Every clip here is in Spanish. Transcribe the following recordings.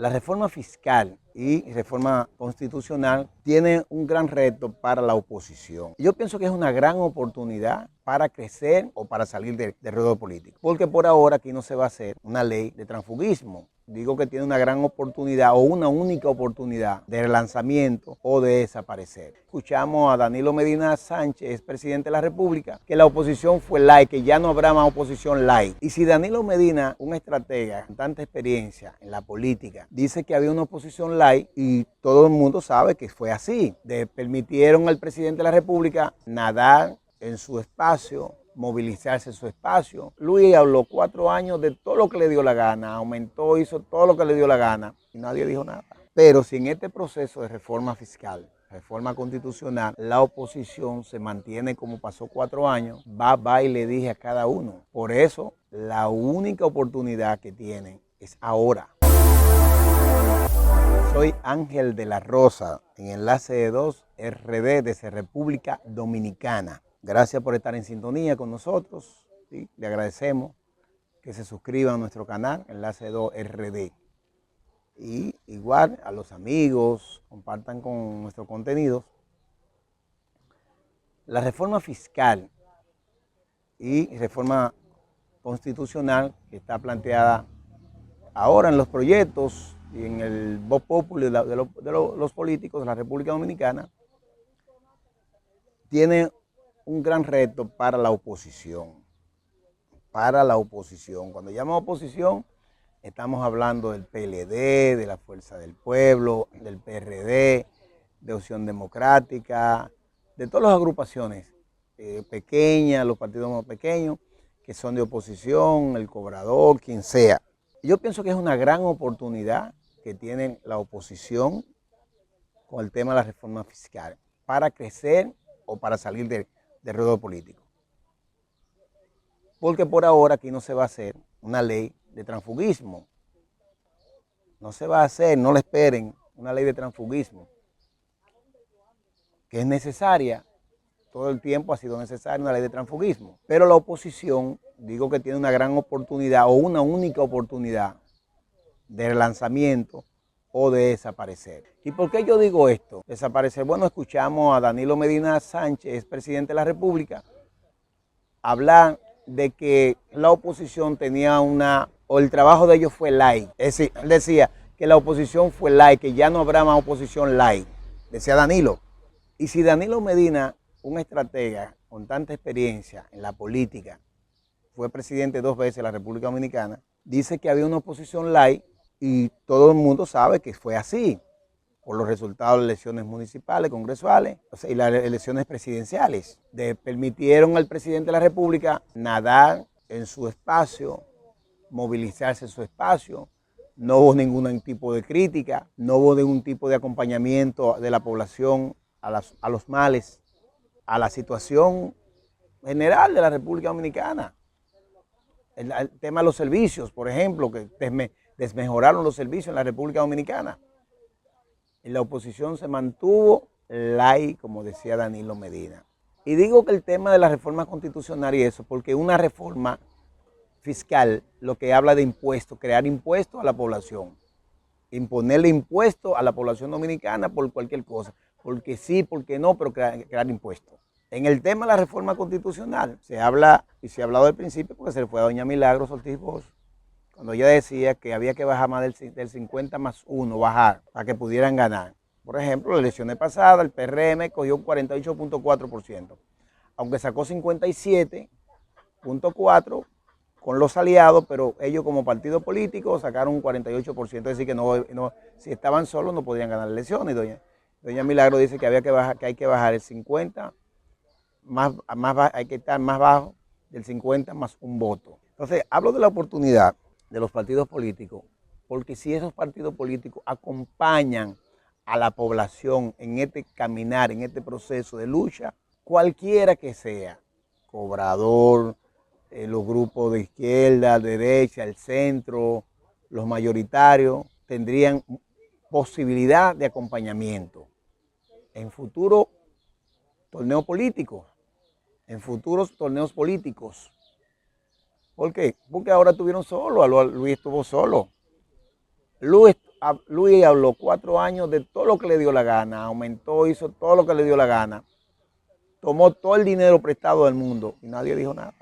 La reforma fiscal y reforma constitucional tiene un gran reto para la oposición. Yo pienso que es una gran oportunidad para crecer o para salir del ruedo político, porque por ahora aquí no se va a hacer una ley de transfugismo. Digo que tiene una gran oportunidad o una única oportunidad de relanzamiento o de desaparecer. Escuchamos a Danilo Medina Sánchez, presidente de la República, que la oposición fue light, que ya no habrá más oposición light. Y si Danilo Medina, un estratega con tanta experiencia en la política, dice que había una oposición light y todo el mundo sabe que fue así, permitieron al presidente de la República nadar en su espacio, movilizarse en su espacio. Luis habló 4 años de todo lo que le dio la gana, aumentó, hizo todo lo que le dio la gana y nadie dijo nada. Pero si en este proceso de reforma fiscal, reforma constitucional, la oposición se mantiene como pasó 4 años, va y le dije a cada uno. Por eso, la única oportunidad que tienen es ahora. Soy Ángel de la Rosa, en Enlace de 2 RD desde República Dominicana. Gracias por estar en sintonía con nosotros. ¿Sí? Le agradecemos que se suscriban a nuestro canal, Enlace 2 RD. Y igual a los amigos, compartan con nuestro contenido. La reforma fiscal y reforma constitucional que está planteada ahora en los proyectos y en el voz populi de los políticos de la República Dominicana tiene un gran reto para la oposición. Para la oposición. Cuando llamamos oposición, estamos hablando del PLD, de la Fuerza del Pueblo, del PRD, de Opción Democrática, de todas las agrupaciones pequeñas, los partidos más pequeños, que son de oposición, el Cobrador, quien sea. Yo pienso que es una gran oportunidad que tiene la oposición con el tema de la reforma fiscal para crecer o para salir del ruedo político. Porque por ahora aquí no se va a hacer una ley de transfugismo. No se va a hacer, no le esperen, una ley de transfugismo, que es necesaria, todo el tiempo ha sido necesaria una ley de transfugismo. Pero la oposición, digo que tiene una gran oportunidad o una única oportunidad de relanzamiento o de desaparecer. ¿Y por qué yo digo esto? Desaparecer. Bueno, escuchamos a Danilo Medina Sánchez, presidente de la República, hablar de que la oposición tenía o el trabajo de ellos fue light. Es decir, él decía que la oposición fue light, que ya no habrá más oposición light, decía Danilo. Y si Danilo Medina, un estratega con tanta experiencia en la política, fue presidente 2 veces de la República Dominicana, dice que había una oposición light y todo el mundo sabe que fue así, por los resultados de las elecciones municipales, congresuales, y las elecciones presidenciales. Permitieron al presidente de la República nadar en su espacio, movilizarse en su espacio. No hubo ningún tipo de crítica, no hubo ningún tipo de acompañamiento de la población a los males, a la situación general de la República Dominicana. El tema de los servicios, por ejemplo, que desmejoraron los servicios en la República Dominicana. Y la oposición se mantuvo light, como decía Danilo Medina. Y digo que el tema de la reforma constitucional y eso, porque una reforma fiscal lo que habla de impuestos, crear impuestos a la población, imponerle impuestos a la población dominicana por cualquier cosa, porque sí, porque no, pero crear impuestos. En el tema de la reforma constitucional se habla, y se ha hablado al principio porque se le fue a doña Milagros Ortiz Bosch, cuando ella decía que había que bajar más del 50+1, bajar, para que pudieran ganar. Por ejemplo, las elecciones pasadas, el PRM cogió un 48.4%, aunque sacó 57.4% con los aliados, pero ellos como partido político sacaron un 48%, es decir, que si estaban solos no podían ganar las elecciones. Doña Milagro dice que hay que bajar el 50, hay que estar más bajo del 50 más un voto. Entonces, hablo de la oportunidad de los partidos políticos, porque si esos partidos políticos acompañan a la población en este caminar, en este proceso de lucha, cualquiera que sea, Cobrador, los grupos de izquierda, derecha, el centro, los mayoritarios, tendrían posibilidad de acompañamiento en futuros torneos políticos, ¿Por qué? Porque ahora estuvieron solos, Luis estuvo solo. Luis Luis habló 4 años de todo lo que le dio la gana, aumentó, hizo todo lo que le dio la gana, tomó todo el dinero prestado del mundo y nadie dijo nada.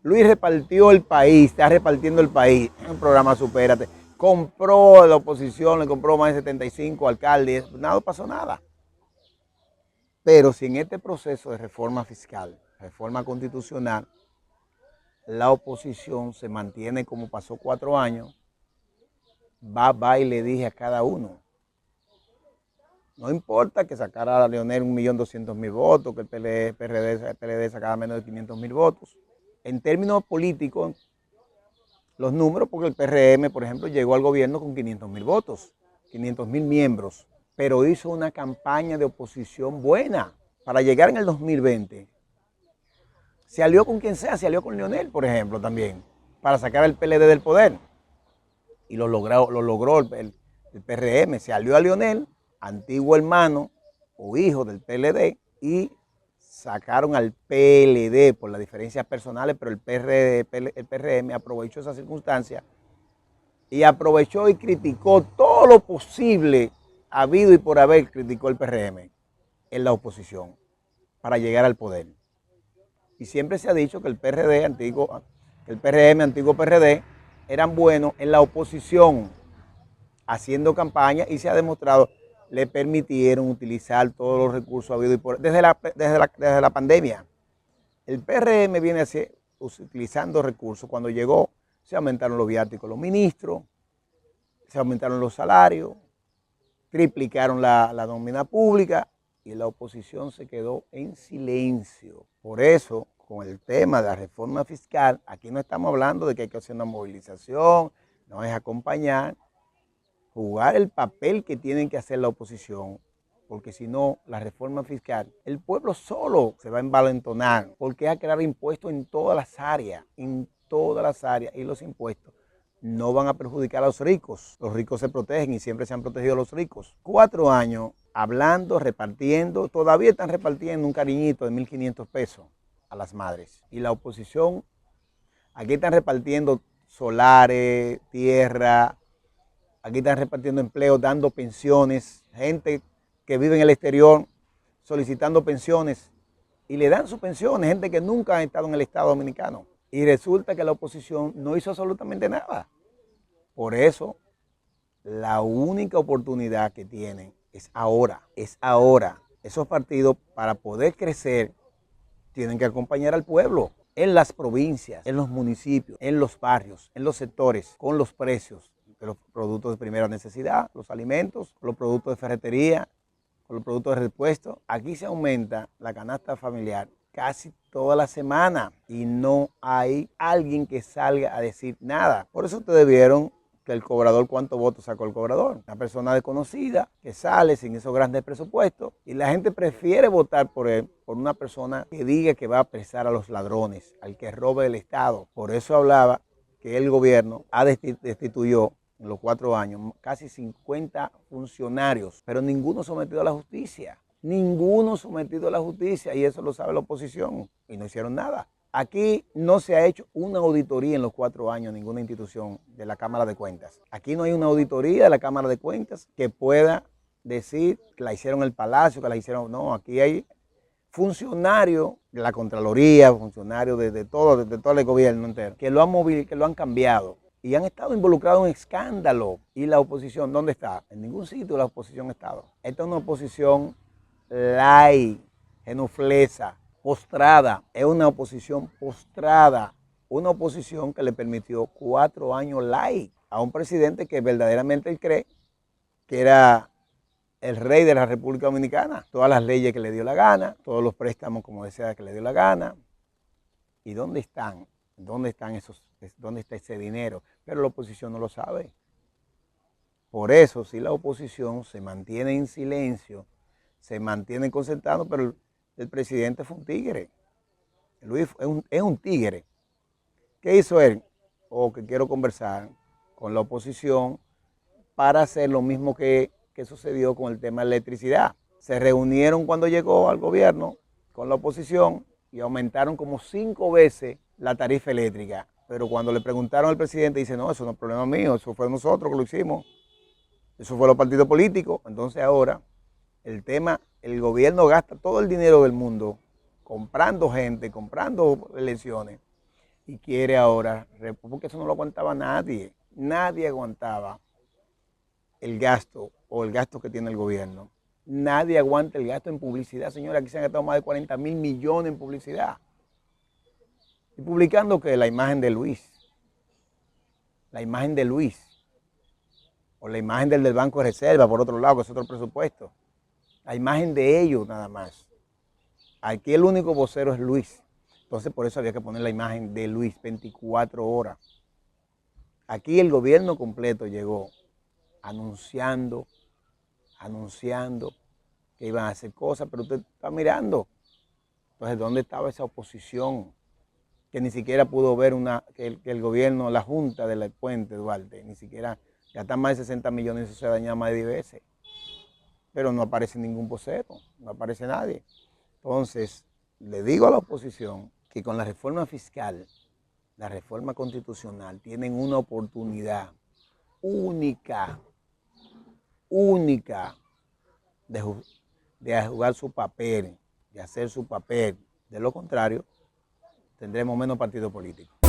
Luis repartió el país, está repartiendo el país, un programa Supérate, compró a la oposición, le compró más de 75 alcaldes, nada, pasó nada. Pero si en este proceso de reforma fiscal, reforma constitucional, la oposición se mantiene como pasó 4 años, va y le dije a cada uno, no importa que sacara a Leonel 1.200.000 votos, que el PLD sacara menos de 500.000 votos. En términos políticos, los números, porque el PRM, por ejemplo, llegó al gobierno con 500.000 votos, 500.000 miembros, pero hizo una campaña de oposición buena para llegar en el 2020. Se alió con quien sea, se alió con Leonel, por ejemplo, también, para sacar al PLD del poder. Y lo logró el PRM, se alió a Leonel, antiguo hermano o hijo del PLD, y sacaron al PLD por las diferencias personales, pero el PRM aprovechó esa circunstancia y aprovechó y criticó todo lo posible habido y por haber, criticó el PRM en la oposición para llegar al poder. Y siempre se ha dicho que el PRM, antiguo PRD, eran buenos en la oposición, haciendo campaña, y se ha demostrado, le permitieron utilizar todos los recursos habidos y por desde la pandemia. El PRM viene utilizando recursos. Cuando llegó, se aumentaron los viáticos los ministros, se aumentaron los salarios, triplicaron la nómina pública y la oposición se quedó en silencio. Por eso, con el tema de la reforma fiscal, aquí no estamos hablando de que hay que hacer una movilización, no es acompañar, jugar el papel que tienen que hacer la oposición, porque si no, la reforma fiscal, el pueblo solo se va a envalentonar, porque hay que crear impuestos en todas las áreas, y los impuestos no van a perjudicar a los ricos se protegen y siempre se han protegido a los ricos. 4 años hablando, repartiendo, todavía están repartiendo un cariñito de 1.500 pesos a las madres, y la oposición, aquí están repartiendo solares, tierra, aquí están repartiendo empleo, dando pensiones, gente que vive en el exterior solicitando pensiones y le dan sus pensiones, gente que nunca ha estado en el Estado Dominicano. Y resulta que la oposición no hizo absolutamente nada. Por eso, la única oportunidad que tienen es ahora. Esos partidos, para poder crecer, tienen que acompañar al pueblo en las provincias, en los municipios, en los barrios, en los sectores, con los precios de los productos de primera necesidad, los alimentos, los productos de ferretería, con los productos de repuesto. Aquí se aumenta la canasta familiar casi toda la semana y no hay alguien que salga a decir nada. Por eso ustedes vieron que el cobrador, ¿cuántos votos sacó el cobrador? Una persona desconocida que sale sin esos grandes presupuestos y la gente prefiere votar por él, por una persona que diga que va a apresar a los ladrones, al que robe el Estado. Por eso hablaba que el gobierno destituyó en los 4 años casi 50 funcionarios, pero ninguno sometido a la justicia. Ninguno sometido a la justicia, y eso lo sabe la oposición, y no hicieron nada. Aquí no se ha hecho una auditoría en los 4 años, ninguna institución de la Cámara de Cuentas. Aquí no hay una auditoría de la Cámara de Cuentas que pueda decir que la hicieron en el Palacio, que la hicieron. No, aquí hay funcionarios de la Contraloría, funcionarios de todo el gobierno entero, que lo han cambiado y han estado involucrados en escándalo. Y la oposición, ¿dónde está? En ningún sitio la oposición ha estado. Esta es una oposición light, genuflesa, postrada. Es una oposición postrada, una oposición que le permitió 4 años light a un presidente que verdaderamente él cree que era el rey de la República Dominicana. Todas las leyes que le dio la gana, todos los préstamos, como decía, que le dio la gana. ¿Y dónde están? ¿Dónde está ese dinero? Pero la oposición no lo sabe. Por eso, si la oposición se mantiene en silencio, se mantiene concentrado, pero el presidente fue un tigre. Luis es un tigre. ¿Qué hizo él? Que quiero conversar con la oposición para hacer lo mismo que sucedió con el tema de la electricidad. Se reunieron cuando llegó al gobierno con la oposición y aumentaron como 5 veces la tarifa eléctrica. Pero cuando le preguntaron al presidente, dice, no, eso no es problema mío, eso fue nosotros que lo hicimos. Eso fue los partidos políticos. Entonces ahora el tema, el gobierno gasta todo el dinero del mundo comprando gente, comprando elecciones y quiere ahora, porque eso no lo aguantaba nadie. Nadie aguantaba el gasto o el gasto que tiene el gobierno. Nadie aguanta el gasto en publicidad, señora. Aquí se han gastado más de 40.000 millones en publicidad. Y publicando que la imagen de Luis, o la imagen del Banco de Reserva, por otro lado, que es otro presupuesto. La imagen de ellos nada más. Aquí el único vocero es Luis. Entonces por eso había que poner la imagen de Luis 24 horas. Aquí el gobierno completo llegó anunciando que iban a hacer cosas, pero usted está mirando. Entonces, ¿dónde estaba esa oposición? Que ni siquiera pudo ver que el gobierno, la Junta del Puente Duarte, ni siquiera, ya están más de 60 millones y eso se ha dañado más de 10 veces. Pero no aparece ningún vocero, no aparece nadie. Entonces, le digo a la oposición que con la reforma fiscal, la reforma constitucional, tienen una oportunidad única de jugar su papel, de hacer su papel. De lo contrario, tendremos menos partido político.